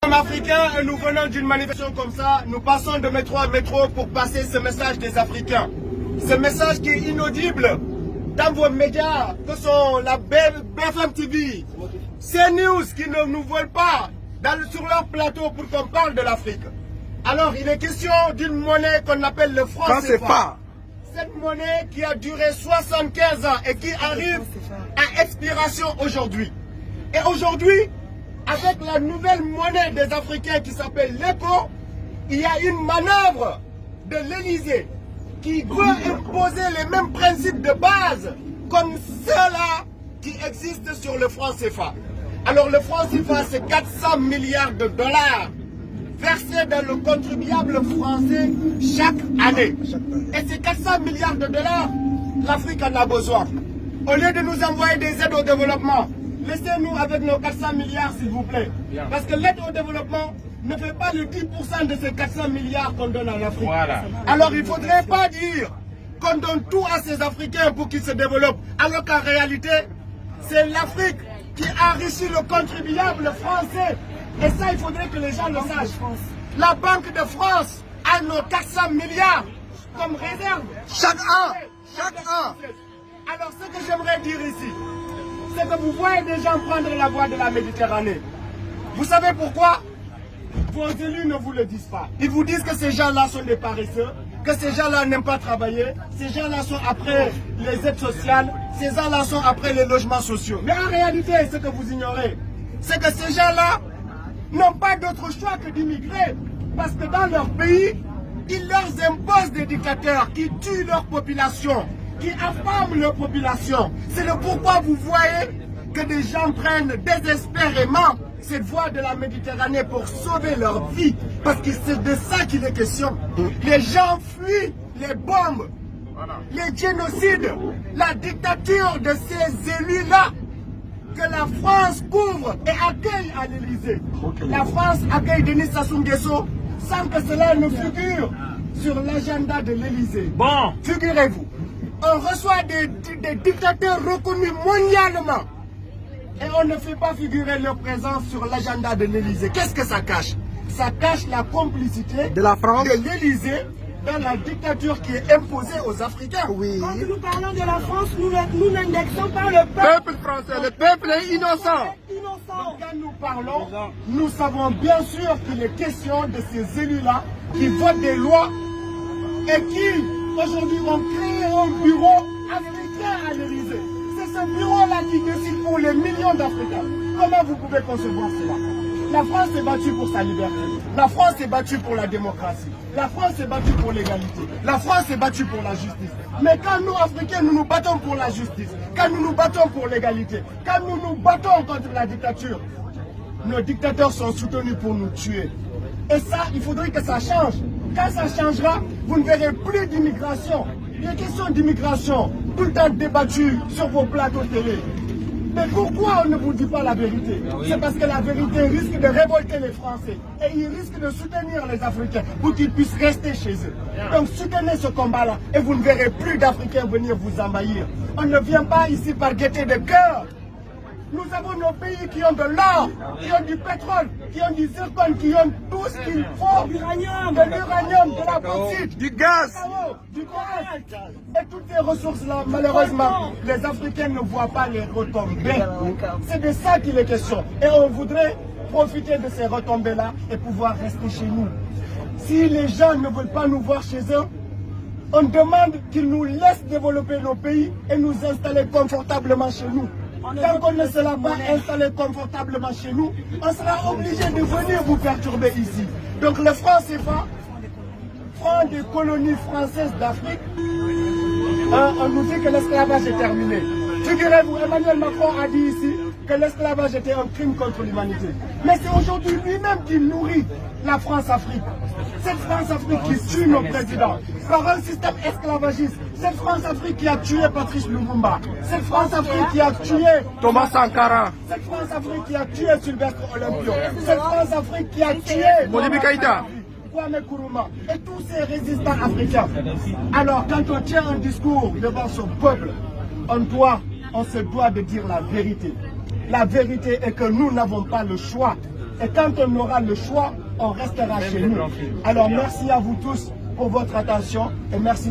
Comme Africains, et nous venons d'une manifestation comme ça, nous passons de métro à métro pour passer ce message des Africains. Ce message qui est inaudible dans vos médias, que sont la BFM TV, CNews, qui ne nous veulent pas sur leur plateau pour qu'on parle de l'Afrique. Alors, il est question d'une monnaie qu'on appelle le franc CFA. Cette monnaie qui a duré 75 ans et qui arrive à expiration aujourd'hui. Et aujourd'hui, avec la nouvelle monnaie des Africains qui s'appelle l'ECO, il y a une manœuvre de l'Élysée qui veut imposer les mêmes principes de base comme ceux-là qui existent sur le franc CFA. Alors le franc CFA, c'est 400 milliards de dollars versés dans le contribuable français chaque année. Et ces 400 milliards de dollars, l'Afrique en a besoin. Au lieu de nous envoyer des aides au développement, laissez-nous avec nos 400 milliards, s'il vous plaît. Parce que l'aide au développement ne fait pas le 10% de ces 400 milliards qu'on donne en Afrique. Voilà. Alors il ne faudrait pas dire qu'on donne tout à ces Africains pour qu'ils se développent. Alors qu'en réalité, c'est l'Afrique qui enrichit le contribuable français. Et ça, il faudrait que les gens le sachent. La Banque de France a nos 400 milliards comme réserve. Chaque an. Alors ce que j'aimerais dire ici, c'est que vous voyez des gens prendre la voie de la Méditerranée. Vous savez pourquoi? Vos élus ne vous le disent pas. Ils vous disent que ces gens-là sont des paresseux, que ces gens-là n'aiment pas travailler, ces gens-là sont après les aides sociales, ces gens-là sont après les logements sociaux. Mais en réalité, ce que vous ignorez, c'est que ces gens-là n'ont pas d'autre choix que d'immigrer. Parce que dans leur pays, ils leur imposent des dictateurs qui tuent leur population, qui affament leur population. C'est le pourquoi vous voyez que des gens prennent désespérément cette voie de la Méditerranée pour sauver leur vie. Parce que c'est de ça qu'il est question. Les gens fuient les bombes, les génocides, la dictature de ces élus-là que la France couvre et accueille à l'Élysée. La France accueille Denis Sassou Nguesso sans que cela ne figure sur l'agenda de l'Élysée. Bon, figurez-vous, on reçoit des dictateurs reconnus mondialement et on ne fait pas figurer leur présence sur l'agenda de l'Élysée. Qu'est-ce que ça cache? Ça cache la complicité de la France, de l'Élysée, dans la dictature qui est imposée aux Africains. Oui. Quand nous parlons de la France, nous n'indexons pas le peuple français. Le peuple est innocent. Donc quand nous parlons, nous savons bien sûr qu'il est question de ces élus-là qui votent des lois et qui, aujourd'hui, ont créé un bureau africain à l'Élysée. C'est ce bureau-là qui décide pour les millions d'Africains. Comment vous pouvez concevoir cela? La France s'est battue pour sa liberté. La France s'est battue pour la démocratie. La France s'est battue pour l'égalité. La France s'est battue pour la justice. Mais quand nous, Africains, nous nous battons pour la justice, quand nous nous battons pour l'égalité, quand nous nous battons contre la dictature, nos dictateurs sont soutenus pour nous tuer. Et ça, il faudrait que ça change. Quand ça changera, vous ne verrez plus d'immigration. Les questions d'immigration, tout le temps débattues sur vos plateaux télé. Mais pourquoi on ne vous dit pas la vérité? C'est parce que la vérité risque de révolter les Français. Et ils risquent de soutenir les Africains pour qu'ils puissent rester chez eux. Donc soutenez ce combat-là et vous ne verrez plus d'Africains venir vous envahir. On ne vient pas ici par gaieté de cœur. Nous avons nos pays qui ont de l'or, qui ont du pétrole, qui ont du zircon, qui ont tout ce qu'il faut, de l'uranium, de la bauxite, du gaz, du gaz. Et toutes ces ressources-là, malheureusement, les Africains ne voient pas les retombées. C'est de ça qu'il est question. Et on voudrait profiter de ces retombées-là et pouvoir rester chez nous. Si les gens ne veulent pas nous voir chez eux, on demande qu'ils nous laissent développer nos pays et nous installer confortablement chez nous. Tant qu'on ne sera pas installé confortablement chez nous, on sera obligé de venir vous perturber ici. Donc le franc CFA, franc des colonies françaises d'Afrique, on nous dit que l'esclavage est terminé. Figurez-vous, Emmanuel Macron a dit ici que l'esclavage était un crime contre l'humanité. Mais c'est aujourd'hui lui-même qui nourrit la France-Afrique. Cette France-Afrique qui tue nos présidents par un système esclavagiste. Cette France-Afrique qui a tué Patrice Lumumba. Cette France-Afrique qui a tué Thomas Sankara. Cette France-Afrique qui a tué Sylvestre Olympio. Cette France-Afrique qui a tué Modibo Keïta, Kwame Nkrumah et tous ces résistants africains. Alors quand on tient un discours devant son peuple, on se doit de dire la vérité. La vérité est que nous n'avons pas le choix. Et quand on aura le choix, on restera chez nous. Alors merci à vous tous pour votre attention et merci.